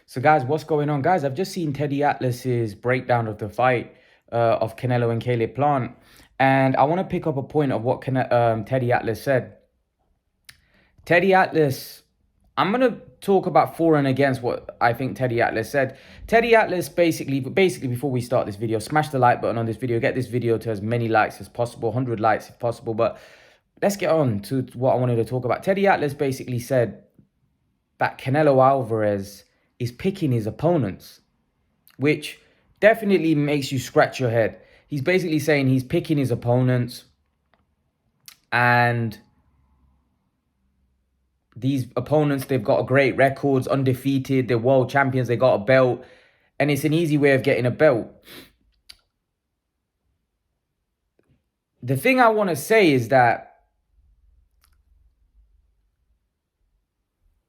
So, guys, what's going on? Guys, I've just seen Teddy Atlas's breakdown of the fight of Canelo and Caleb Plant. And I want to pick up a point of what Teddy Atlas said. Teddy Atlas, I'm going to talk about for and against what I think Teddy Atlas said. Teddy Atlas basically, before we start this video, smash the like button on this video. Get this video to as many likes as possible, 100 likes if possible. But let's get on to what I wanted to talk about. Teddy Atlas basically said that Canelo Alvarez is picking his opponents, which definitely makes you scratch your head. He's basically saying he's picking his opponents, and these opponents, they've got great records, undefeated, they're world champions, they got a belt, and it's an easy way of getting a belt. The thing I want to say is that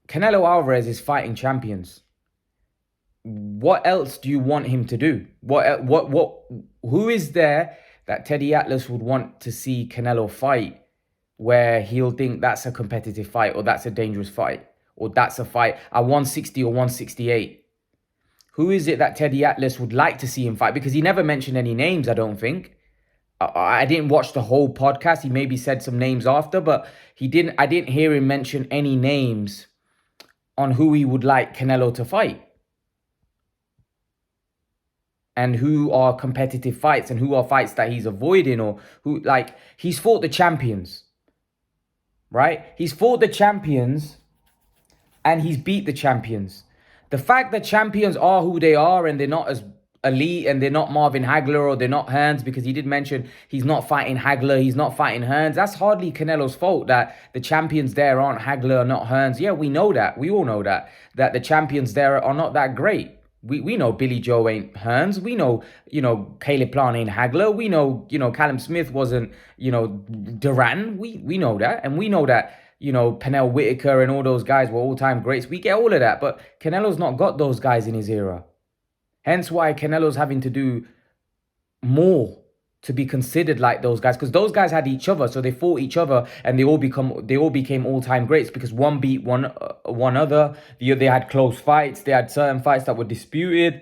Canelo Alvarez is fighting champions. What else do you want him to do? Who is there that Teddy Atlas would want to see Canelo fight where he'll think that's a competitive fight, or that's a dangerous fight, or that's a fight at 160 or 168? Who is it that Teddy Atlas would like to see him fight? Because he never mentioned any names, I don't think. I didn't watch the whole podcast. He maybe said some names after, but I didn't hear him mention any names on who he would like Canelo to fight, and who are competitive fights, and who are fights that he's avoiding, or who, like, he's fought the champions, right? He's fought the champions and he's beat the champions. The fact that champions are who they are and they're not as elite, and they're not Marvin Hagler, or they're not Hearns, because he did mention he's not fighting Hagler, he's not fighting Hearns. That's hardly Canelo's fault that the champions there aren't Hagler or not Hearns. Yeah, we know that. We all know that the champions there are not that great. We know Billy Joe ain't Hearns. We know, Caleb Plant ain't Hagler. We know, Callum Smith wasn't, Duran. We know that. And we know that, Pernell Whitaker and all those guys were all-time greats. We get all of that. But Canelo's not got those guys in his era. Hence why Canelo's having to do more to be considered like those guys, because those guys had each other, so they fought each other, and they all became all-time greats because one beat one other. They had close fights. They had certain fights that were disputed.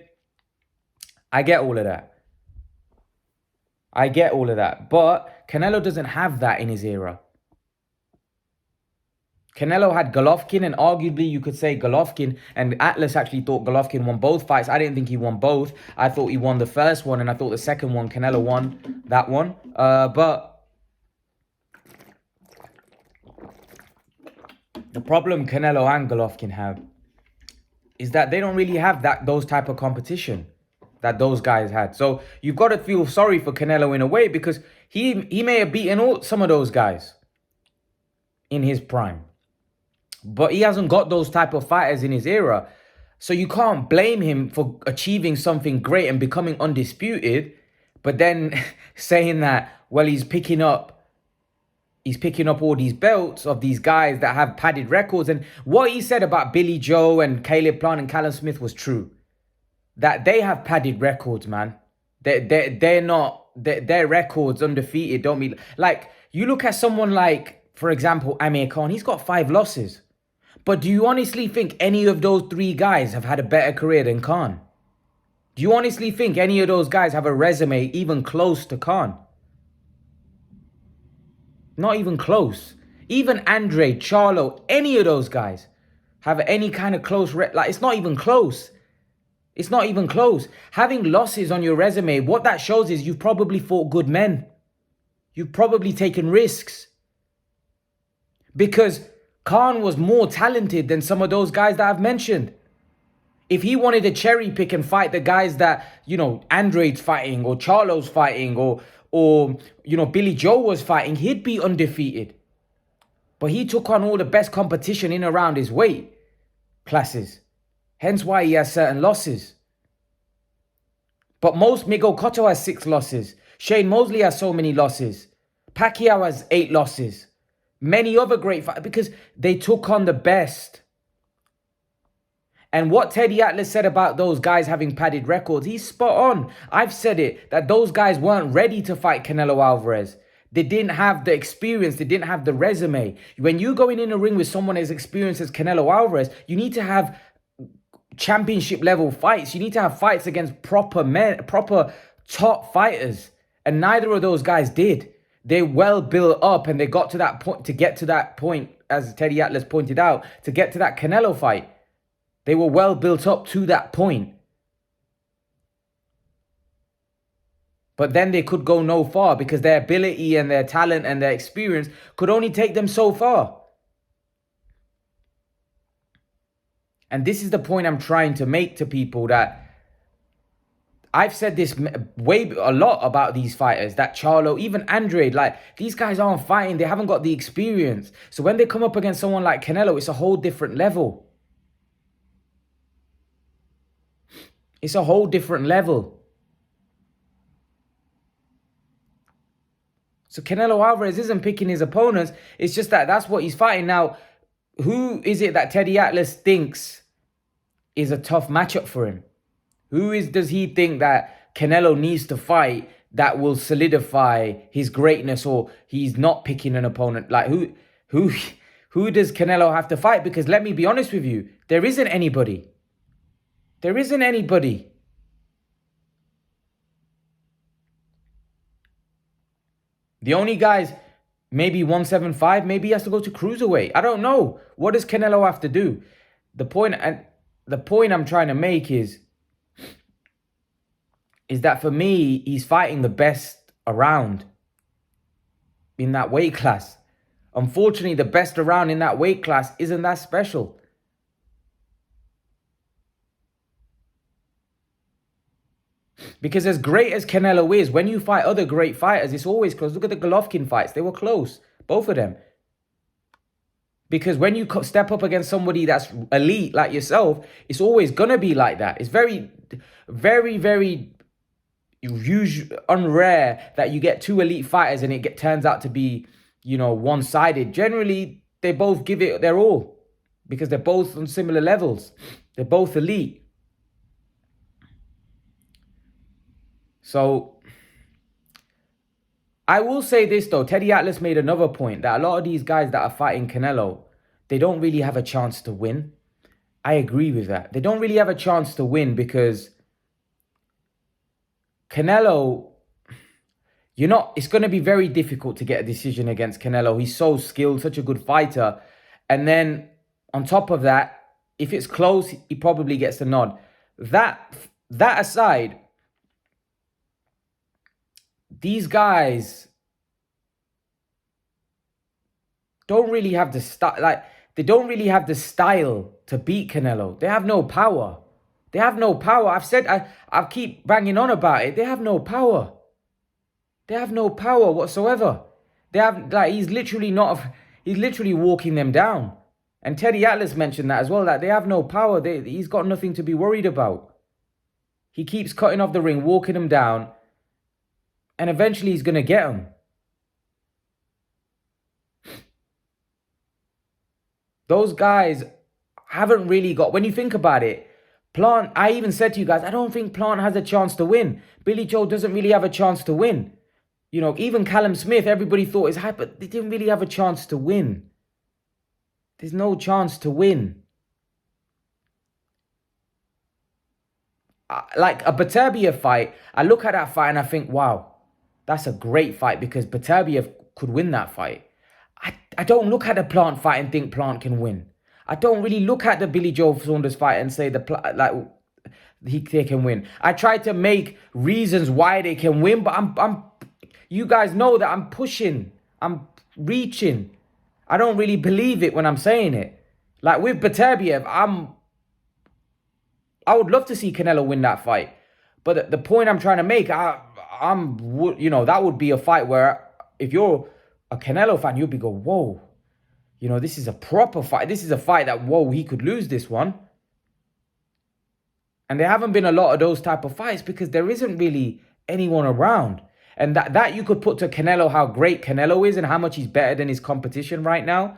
I get all of that. But Canelo doesn't have that in his era. Canelo had Golovkin, and arguably you could say Golovkin, and Atlas actually thought Golovkin won both fights. I didn't think he won both. I thought he won the first one, and I thought the second one, Canelo won that one. But the problem Canelo and Golovkin have is that they don't really have those type of competition that those guys had. So you've got to feel sorry for Canelo in a way, because he may have beaten some of those guys in his prime, but he hasn't got those type of fighters in his era. So you can't blame him for achieving something great and becoming undisputed, but then saying that, well, he's picking up all these belts of these guys that have padded records. And what he said about Billy Joe and Caleb Plant and Callum Smith was true. That they have padded records, man. They're not, their records undefeated don't mean, like, you look at someone like, for example, Amir Khan, he's got 5 losses. But do you honestly think any of those 3 guys have had a better career than Khan? Do you honestly think any of those guys have a resume even close to Khan? Not even close. Even Andre, Charlo, any of those guys have any kind of close, like, it's not even close. It's not even close. Having losses on your resume, what that shows is you've probably fought good men. You've probably taken risks. Because Khan was more talented than some of those guys that I've mentioned. If he wanted to cherry pick and fight the guys that, Andre's fighting, or Charlo's fighting, or Billy Joe was fighting, he'd be undefeated. But he took on all the best competition in around his weight classes. Hence why he has certain losses. But Miguel Cotto has 6 losses. Shane Mosley has so many losses. Pacquiao has 8 losses. Many other great fighters, because they took on the best. And what Teddy Atlas said about those guys having padded records, he's spot on. I've said it, that those guys weren't ready to fight Canelo Alvarez. They didn't have the experience. They didn't have the resume. When you're going in a ring with someone as experienced as Canelo Alvarez, you need to have championship level fights. You need to have fights against proper men, proper top fighters. And neither of those guys did. They well built up and they got to that point, to get to that point, as Teddy Atlas pointed out, to get to that Canelo fight. They were well built up to that point. But then they could go no far because their ability and their talent and their experience could only take them so far. And this is the point I'm trying to make to people, that I've said this a lot about these fighters, that Charlo, even Andrade, like, these guys aren't fighting. They haven't got the experience. So when they come up against someone like Canelo, it's a whole different level. It's a whole different level. So Canelo Alvarez isn't picking his opponents. It's just that that's what he's fighting. Now, who is it that Teddy Atlas thinks is a tough matchup for him? Does he think that Canelo needs to fight that will solidify his greatness, or he's not picking an opponent? Like, who does Canelo have to fight? Because let me be honest with you, there isn't anybody. There isn't anybody. The only guys, maybe 175, maybe he has to go to cruiserweight. I don't know. What does Canelo have to do? The point I'm trying to make is that for me, he's fighting the best around in that weight class. Unfortunately, the best around in that weight class isn't that special. Because as great as Canelo is, when you fight other great fighters, it's always close. Look at the Golovkin fights. They were close, both of them. Because when you step up against somebody that's elite like yourself, it's always going to be like that. It's very, very, very unrare that you get two elite fighters and it turns out to be, one-sided. Generally, they both give it their all because they're both on similar levels. They're both elite. So I will say this though, Teddy Atlas made another point, that a lot of these guys that are fighting Canelo, they don't really have a chance to win. I agree with that. They don't really have a chance to win because Canelo, it's going to be very difficult to get a decision against Canelo. He's so skilled, such a good fighter. And then on top of that, if it's close, he probably gets the nod. That aside, these guys don't really have the style. They don't really have the style to beat Canelo. They have no power. They have no power. I keep banging on about it. They have no power. They have no power whatsoever. He's literally walking them down. And Teddy Atlas mentioned that as well, that they have no power. He's got nothing to be worried about. He keeps cutting off the ring, walking them down. And eventually he's going to get him. Those guys haven't really got... When you think about it, Plant... I even said to you guys, I don't think Plant has a chance to win. Billy Joe doesn't really have a chance to win. Even Callum Smith, everybody thought is hype, but they didn't really have a chance to win. There's no chance to win. Like a Beterbiev fight, I look at that fight and I think, wow, that's a great fight because Beterbiev could win that fight. I don't look at the Plant fight and think Plant can win. I don't really look at the Billy Joe Saunders fight and say they can win. I try to make reasons why they can win, but you guys know that I'm pushing. I'm reaching. I don't really believe it when I'm saying it. Like with Beterbiev, I would love to see Canelo win that fight. But the point I'm trying to make, that would be a fight where if you're a Canelo fan, you'd be go, whoa, this is a proper fight. This is a fight that, whoa, he could lose this one. And there haven't been a lot of those type of fights because there isn't really anyone around. And that you could put to Canelo, how great Canelo is and how much he's better than his competition right now.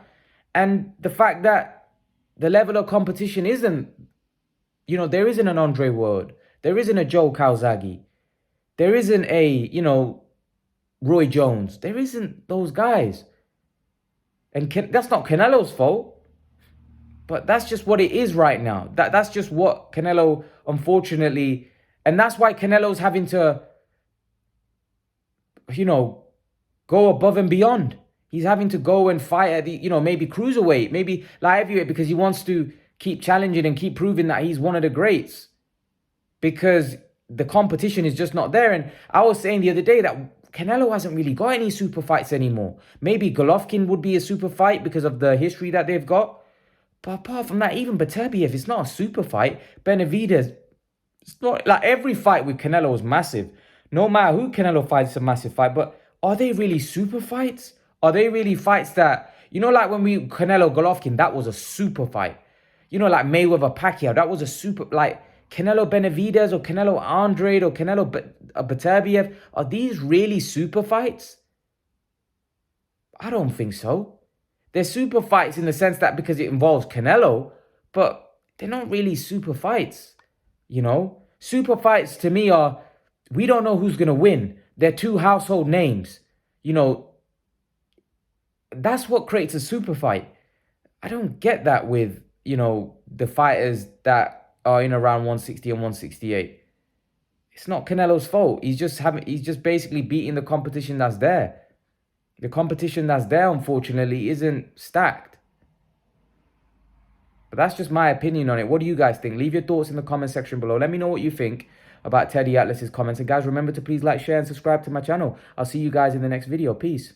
And the fact that the level of competition isn't, there isn't an Andre Ward. There isn't a Joe Calzaghe. There isn't a, Roy Jones. There isn't those guys. And that's not Canelo's fault. But that's just what it is right now. That's just what Canelo, unfortunately, and that's why Canelo's having to, you know, go above and beyond. He's having to go and fight at the, maybe cruiserweight, maybe light heavyweight, because he wants to keep challenging and keep proving that he's one of the greats. Because the competition is just not there. And I was saying the other day that Canelo hasn't really got any super fights anymore. Maybe Golovkin would be a super fight because of the history that they've got. But apart from that, even Beterbiev, it's not a super fight. Benavidez, it's not like every fight with Canelo is massive. No matter who Canelo fights, it's a massive fight. But are they really super fights? Are they really fights that, like when we Canelo Golovkin, that was a super fight. Like Mayweather Pacquiao, that was a super, like Canelo Benavidez or Canelo Andrade or Canelo Beterbiev. Are these really super fights? I don't think so. They're super fights in the sense that because it involves Canelo, but they're not really super fights. Super fights to me are, we don't know who's going to win. They're two household names. That's what creates a super fight. I don't get that with, the fighters that are in around 160 and 168. It's not Canelo's fault. He's just basically beating the competition that's there. The competition that's there, unfortunately, isn't stacked. But that's just my opinion on it. What do you guys think? Leave your thoughts in the comment section below. Let me know what you think about Teddy Atlas's comments. And guys, remember to please like, share, and subscribe to my channel. I'll see you guys in the next video. Peace.